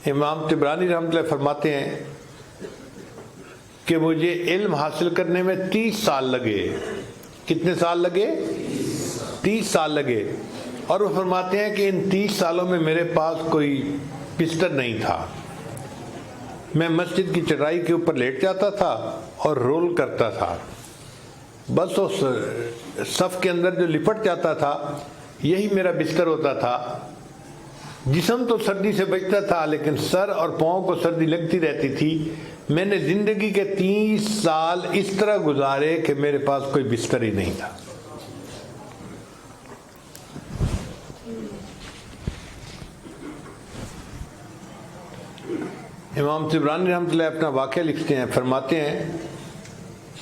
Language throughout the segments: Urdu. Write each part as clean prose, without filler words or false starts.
امام طبرانی رحمۃ اللہ فرماتے ہیں کہ مجھے علم حاصل کرنے میں 30 سال لگے۔ کتنے سال لگے؟ 30 سال لگے۔ اور وہ فرماتے ہیں کہ ان 30 سالوں میں میرے پاس کوئی بستر نہیں تھا، میں مسجد کی چٹائی کے اوپر لیٹ جاتا تھا اور رول کرتا تھا، بس اس صف کے اندر جو لپٹ جاتا تھا یہی میرا بستر ہوتا تھا۔ جسم تو سردی سے بچتا تھا لیکن سر اور پاؤں کو سردی لگتی رہتی تھی۔ میں نے زندگی کے 30 سال اس طرح گزارے کہ میرے پاس کوئی بستر ہی نہیں تھا۔ امام طبرانی رحمۃ اللہ اپنا واقعہ لکھتے ہیں، فرماتے ہیں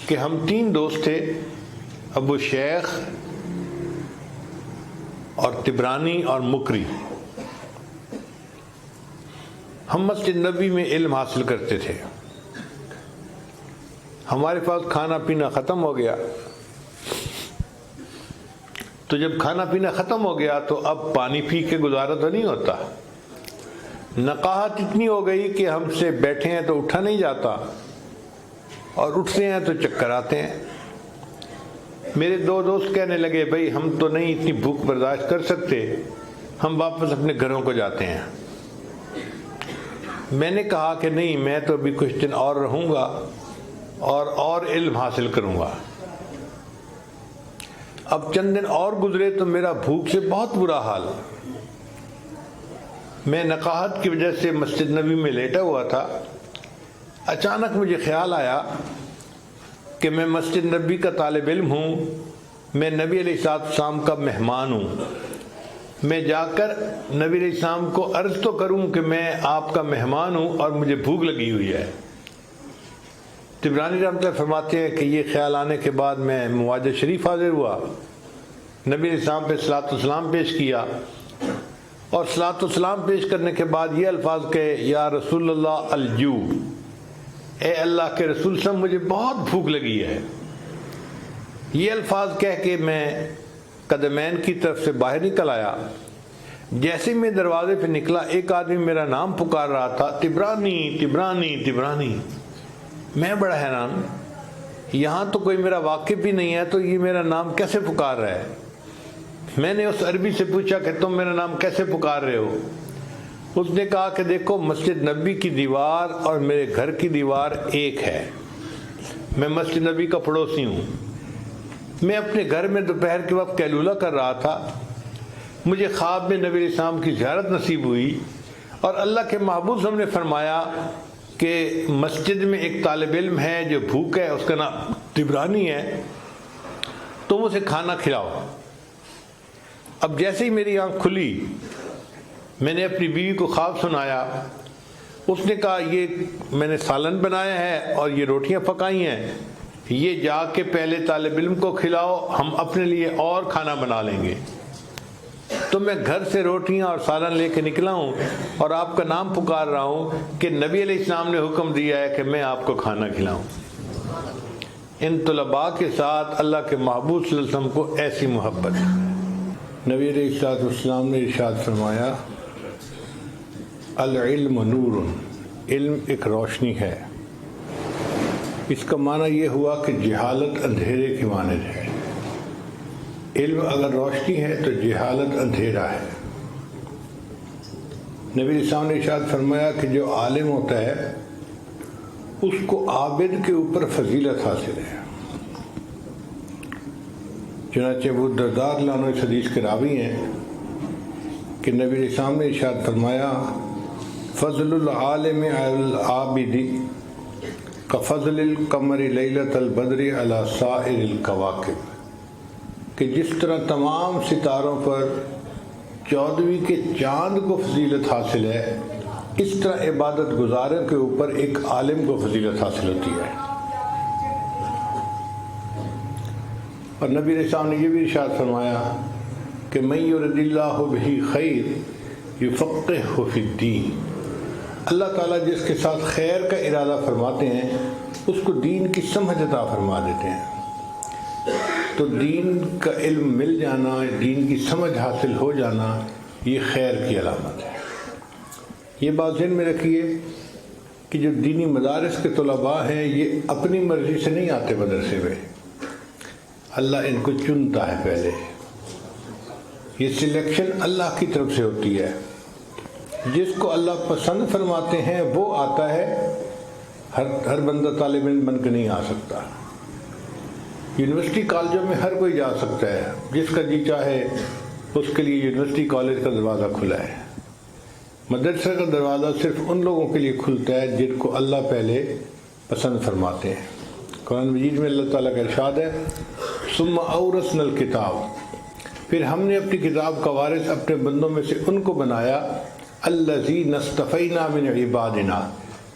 کہ ہم 3 دوست تھے، ابو شیخ اور طبرانی اور مکری۔ ہم مسجد نبوی میں علم حاصل کرتے تھے۔ ہمارے پاس کھانا پینا ختم ہو گیا، تو جب کھانا پینا ختم ہو گیا تو اب پانی پی کے گزارا تو نہیں ہوتا۔ نقاہت اتنی ہو گئی کہ ہم سے بیٹھے ہیں تو اٹھا نہیں جاتا اور اٹھتے ہیں تو چکر آتے ہیں۔ میرے 2 دوست کہنے لگے بھائی ہم تو نہیں اتنی بھوک برداشت کر سکتے، ہم واپس اپنے گھروں کو جاتے ہیں۔ میں نے کہا کہ نہیں، میں تو ابھی کچھ دن اور رہوں گا اور علم حاصل کروں گا۔ اب چند دن اور گزرے تو میرا بھوک سے بہت برا حال، میں نقاہت کی وجہ سے مسجد نبوی میں لیٹا ہوا تھا۔ اچانک مجھے خیال آیا کہ میں مسجد نبوی کا طالب علم ہوں، میں نبی علیہ السلام کا مہمان ہوں، میں جا کر نبی علیہ السلام کو عرض تو کروں کہ میں آپ کا مہمان ہوں اور مجھے بھوک لگی ہوئی ہے۔ طبرانی رحمۃ اللہ فرماتے ہیں کہ یہ خیال آنے کے بعد میں مواجہ شریف حاضر ہوا، نبی علیہ السلام پہ صلاۃ والسلام پیش کیا، اور صلاۃ والسلام پیش کرنے کے بعد یہ الفاظ کہے، یا رسول اللہ الجوع، اے اللہ کے رسول صاحب مجھے بہت بھوک لگی ہے۔ یہ الفاظ کہہ کے میں قدمین کی طرف سے باہر نکل آیا۔ جیسے میں دروازے پہ نکلا ایک آدمی میرا نام پکار رہا تھا، طبرانی طبرانی طبرانی۔ میں بڑا حیران، یہاں تو کوئی میرا واقف بھی نہیں ہے تو یہ میرا نام کیسے پکار رہا ہے؟ میں نے اس عربی سے پوچھا کہ تم میرا نام کیسے پکار رہے ہو؟ اس نے کہا کہ دیکھو مسجد نبوی کی دیوار اور میرے گھر کی دیوار ایک ہے، میں مسجد نبوی کا پڑوسی ہوں۔ میں اپنے گھر میں دوپہر کے وقت قیلولہ کر رہا تھا، مجھے خواب میں نبی علیہ السلام کی زیارت نصیب ہوئی اور اللہ کے محبوب صلی اللہ علیہ وسلم نے فرمایا کہ مسجد میں ایک طالب علم ہے جو بھوک ہے، اس کا نام طبرانی ہے، تم اسے کھانا کھلاؤ۔ اب جیسے ہی میری آنکھ کھلی میں نے اپنی بیوی کو خواب سنایا، اس نے کہا یہ میں نے سالن بنایا ہے اور یہ روٹیاں پکائی ہیں، یہ جا کے پہلے طالب علم کو کھلاؤ، ہم اپنے لیے اور کھانا بنا لیں گے۔ تو میں گھر سے روٹیاں اور سالن لے کے نکلا ہوں اور آپ کا نام پکار رہا ہوں کہ نبی علیہ السلام نے حکم دیا ہے کہ میں آپ کو کھانا کھلاؤں۔ ان طلباء کے ساتھ اللہ کے محبوب صلی اللہ علیہ وسلم کو ایسی محبت۔ نبی علیہ السلام نے ارشاد فرمایا، العلم نور، علم ایک روشنی ہے۔ اس کا معنی یہ ہوا کہ جہالت اندھیرے کی مانند ہے۔ علم اگر روشنی ہے تو جہالت اندھیرا ہے۔ نبی علیہ السلام نے ارشاد فرمایا کہ جو عالم ہوتا ہے اس کو عابد کے اوپر فضیلت حاصل ہے۔ چنانچہ ابو الدرداء رضی اللہ عنہ اس حدیث کے راوی ہیں کہ نبی علیہ السلام نے ارشاد فرمایا، فضل العالم علی العابد کفضل القمر لیلۃ البدر علی سائر الکواکب، کہ جس طرح تمام ستاروں پر 14ویں کے چاند کو فضیلت حاصل ہے، اس طرح عبادت گزاروں کے اوپر ایک عالم کو فضیلت حاصل ہوتی ہے۔ اور نبی علیہ السلام نے یہ بھی ارشاد فرمایا کہ من یرد اللہ بہ خیر یفقہہ فی الدین، اللہ تعالیٰ جس کے ساتھ خیر کا ارادہ فرماتے ہیں اس کو دین کی سمجھ عطا فرما دیتے ہیں۔ تو دین کا علم مل جانا، دین کی سمجھ حاصل ہو جانا، یہ خیر کی علامت ہے۔ یہ بات ذہن میں رکھیے کہ جو دینی مدارس کے طلباء ہیں یہ اپنی مرضی سے نہیں آتے مدرسے میں، اللہ ان کو چنتا ہے پہلے، یہ سلیکشن اللہ کی طرف سے ہوتی ہے، جس کو اللہ پسند فرماتے ہیں وہ آتا ہے، ہر بندہ طالب علم بن کے نہیں آ سکتا۔ یونیورسٹی کالجوں میں ہر کوئی جا سکتا ہے، جس کا جی چاہے اس کے لیے یونیورسٹی کالج کا دروازہ کھلا ہے۔ مدرسہ کا دروازہ صرف ان لوگوں کے لیے کھلتا ہے جن کو اللہ پہلے پسند فرماتے ہیں۔ قرآن مجید میں اللہ تعالیٰ کا ارشاد ہے ثم اورثنا الکتاب، پھر ہم نے اپنی کتاب کا وارث اپنے بندوں میں سے ان کو بنایا الذین اصطفینا من عبادنا،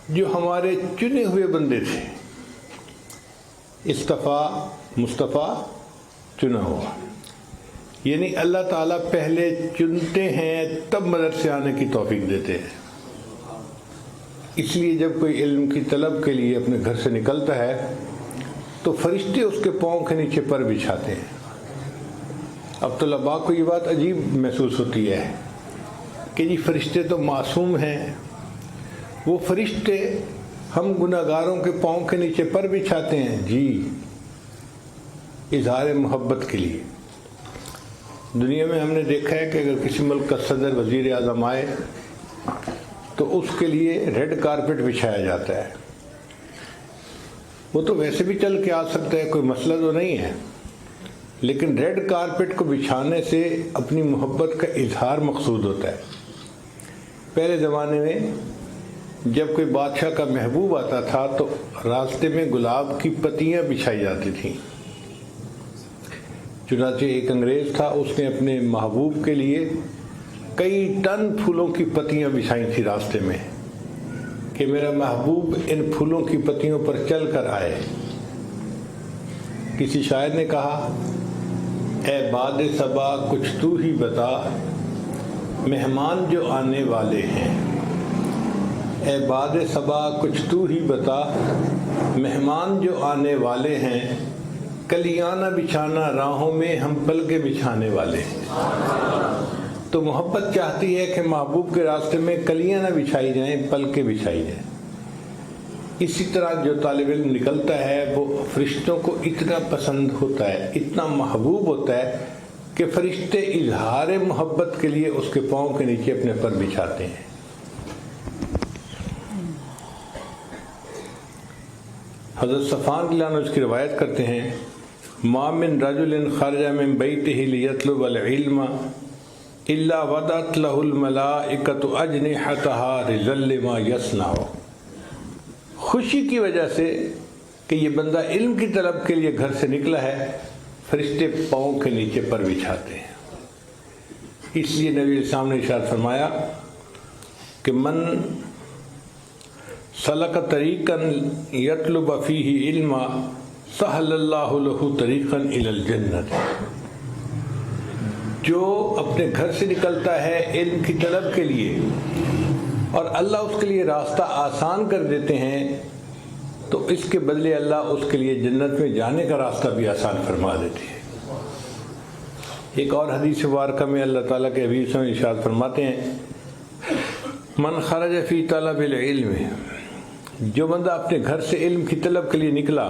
جو ہمارے چنے ہوئے بندے تھے۔ اصطفیٰ مصطفیٰ چنا ہوا، یعنی اللہ تعالیٰ پہلے چنتے ہیں تب مدرسے آنے کی توفیق دیتے ہیں۔ اس لیے جب کوئی علم کی طلب کے لیے اپنے گھر سے نکلتا ہے تو فرشتے اس کے پاؤں کے نیچے پر بچھاتے ہیں۔ اب طلباء کو یہ بات عجیب محسوس ہوتی ہے کہ جی فرشتے تو معصوم ہیں، وہ فرشتے ہم گناہ گاروں کے پاؤں کے نیچے پر بچھاتے ہیں؟ جی، اظہار محبت کے لیے۔ دنیا میں ہم نے دیکھا ہے کہ اگر کسی ملک کا صدر وزیر اعظم آئے تو اس کے لیے ریڈ کارپٹ بچھایا جاتا ہے۔ وہ تو ویسے بھی چل کے آ سکتا ہے، کوئی مسئلہ تو نہیں ہے، لیکن ریڈ کارپٹ کو بچھانے سے اپنی محبت کا اظہار مقصود ہوتا ہے۔ پہلے زمانے میں جب کوئی بادشاہ کا محبوب آتا تھا تو راستے میں گلاب کی پتیاں بچھائی جاتی تھیں۔ چنانچہ ایک انگریز تھا، اس نے اپنے محبوب کے لیے کئی ٹن پھولوں کی پتیاں بچھائی تھی راستے میں کہ میرا محبوب ان پھولوں کی پتیوں پر چل کر آئے۔ کسی شاعر نے کہا اے باد صبا کچھ تو ہی بتا، مہمان جو آنے والے ہیں۔ اے باد صبا کچھ تو ہی بتا، مہمان جو آنے والے ہیں، کلیاں نہ بچھانا راہوں میں، ہم پل کے بچھانے والے ہیں۔ تو محبت چاہتی ہے کہ محبوب کے راستے میں کلیاں نہ بچھائی جائیں، پل کے بچھائی جائیں۔ اسی طرح جو طالب علم نکلتا ہے وہ فرشتوں کو اتنا پسند ہوتا ہے، اتنا محبوب ہوتا ہے کہ فرشتے اظہار محبت کے لیے اس کے پاؤں کے نیچے اپنے پر بچھاتے ہیں۔ حضرت صفوان رضی اللہ عنہ اس کی روایت کرتے ہیں ما من رجل خرج من بیتہ لیطلب العلم الا وضعت له الملائکۃ اجنحتها رضا لما یصنع، خوشی کی وجہ سے کہ یہ بندہ علم کی طلب کے لیے گھر سے نکلا ہے، فرشتے پاؤں کے نیچے پر بچھاتے ہیں۔ اس لیے نبی علیہ السلام نے ارشاد فرمایا کہ من سلک طریقا یطلب فیہ علما سہل اللہ لہ طریقا الی الجنۃ، جو اپنے گھر سے نکلتا ہے علم کی طلب کے لیے اور اللہ اس کے لیے راستہ آسان کر دیتے ہیں تو اس کے بدلے اللہ اس کے لیے جنت میں جانے کا راستہ بھی آسان فرما دیتے ہیں۔ ایک اور حدیث مبارکہ میں اللہ تعالیٰ کے حبیب صلی اللہ علیہ وسلم ارشاد فرماتے ہیں من خرج فی طلب العلم، جو بندہ اپنے گھر سے علم کی طلب کے لیے نکلا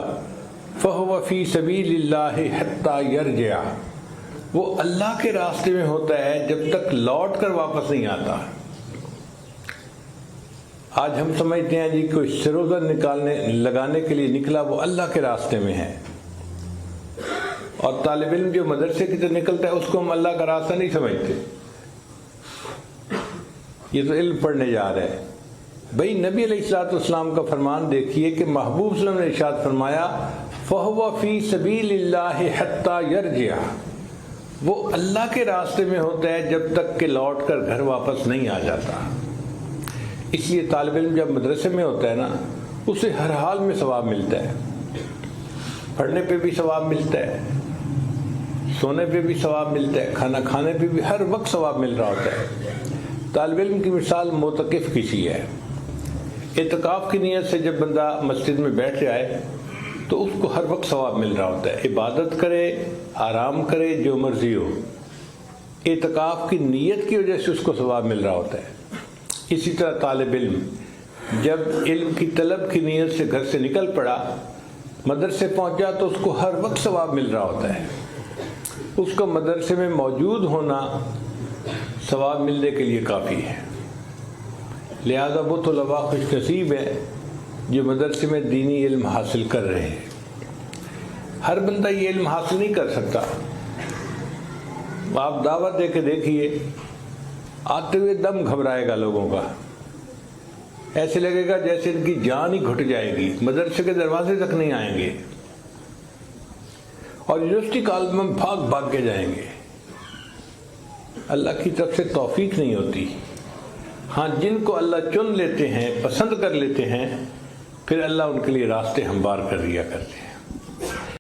فَهُوَ فِي سَبِيلِ اللَّهِ حَتَّى يَرْجِعَ، وہ اللہ کے راستے میں ہوتا ہے جب تک لوٹ کر واپس نہیں آتا۔ آج ہم سمجھتے ہیں جی کوئی سروزہ لگانے کے لیے نکلا وہ اللہ کے راستے میں ہے، اور طالب علم جو مدرسے کی طرف نکلتا ہے اس کو ہم اللہ کا راستہ نہیں سمجھتے، یہ تو علم پڑھنے جا رہا ہے۔ بھئی نبی علیہ الصلوۃ والسلام کا فرمان دیکھیے کہ محبوب صلی اللہ علیہ وسلم نے ارشاد فرمایا فَهُوَ فِي سَبِيلِ اللَّهِ حَتَّى يَرْجِعَ، وہ اللہ کے راستے میں ہوتا ہے جب تک کہ لوٹ کر گھر واپس نہیں آ جاتا۔ اس لیے طالب علم جب مدرسے میں ہوتا ہے نا، اسے ہر حال میں ثواب ملتا ہے، پڑھنے پہ بھی ثواب ملتا ہے، سونے پہ بھی ثواب ملتا ہے، کھانا کھانے پہ بھی ہر وقت ثواب مل رہا ہوتا ہے۔ طالب علم کی مثال معتکف کی سی ہے۔ اعتکاف کی نیت سے جب بندہ مسجد میں بیٹھ جائے تو اس کو ہر وقت ثواب مل رہا ہوتا ہے، عبادت کرے، آرام کرے، جو مرضی ہو، اعتکاف کی نیت کی وجہ سے اس کو ثواب مل رہا ہوتا ہے۔ اسی طرح طالب علم جب علم کی طلب کی نیت سے گھر سے نکل پڑا، مدرسے پہنچا تو اس کو ہر وقت ثواب مل رہا ہوتا ہے. اس کو مدرسے میں موجود ہونا ثواب ملنے کے لیے کافی ہے. لہذا وہ طلباء خوش نصیب ہیں جو مدرسے میں دینی علم حاصل کر رہے ہیں. ہر بندہ یہ علم حاصل نہیں کر سکتا. آپ دعوت دے کے دیکھیے، آتے ہوئے دم گھبرائے گا لوگوں کا، ایسے لگے گا جیسے ان کی جان ہی گھٹ جائے گی، مدرسے کے دروازے تک نہیں آئیں گے اور یونیورسٹی کالج میں بھاگ بھاگ کے جائیں گے. اللہ کی طرف سے توفیق نہیں ہوتی. ہاں جن کو اللہ چن لیتے ہیں، پسند کر لیتے ہیں، پھر اللہ ان کے لیے راستے ہموار کر دیا کرتے ہیں.